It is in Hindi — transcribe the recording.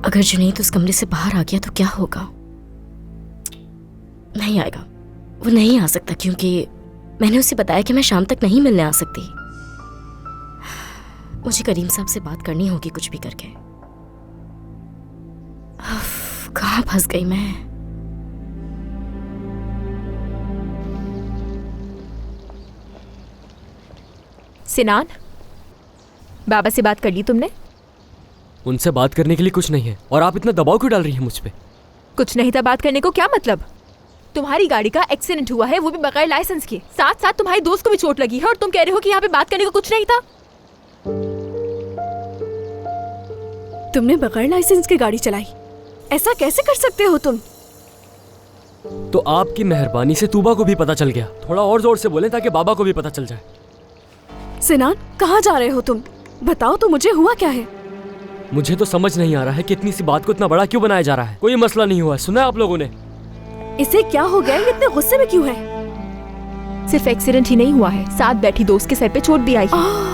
अगर जुनैद उस कमरे से बाहर आ गया तो क्या होगा? नहीं आएगा, वो नहीं आ सकता क्योंकि मैंने उसे बताया कि मैं शाम तक नहीं मिलने आ सकती। मुझे करीम साहब से बात करनी होगी कुछ भी करके। कहाँ फंस गई मैं? सिनान, बाबा से बात कर ली तुमने? उनसे बात करने के लिए कुछ नहीं है। और आप इतना दबाव क्यों डाल रही हैं मुझ पे? कुछ नहीं था बात करने को, क्या मतलब? तुम्हारी गाड़ी का एक्सीडेंट हुआ है, वो भी बगैर लाइसेंस के। साथ साथ तुम्हारी दोस्त को भी चोट लगी है और तुम कह रहे हो कि यहाँ पे बात करने को कुछ नहीं था। तुमने बगैर लाइसेंस की गाड़ी चलाई? ऐसा कैसे कर सकते हो तुम? तो आपकी मेहरबानी से तूबा को भी पता चल गया। थोड़ा और जोर से बोलें ताकि बाबा को भी पता चल जाए। सिनान, कहाँ जा रहे हो तुम? बताओ तो मुझे, हुआ क्या है? मुझे तो समझ नहीं आ रहा है कि इतनी सी बात को इतना बड़ा क्यों बनाया जा रहा है। कोई मसला नहीं हुआ है, सुना है आप लोगों ने? इसे क्या हो गया? ये इतने गुस्से में क्यों है? सिर्फ एक्सीडेंट ही नहीं हुआ है, साथ बैठी दोस्त के सर पे चोट भी आई है।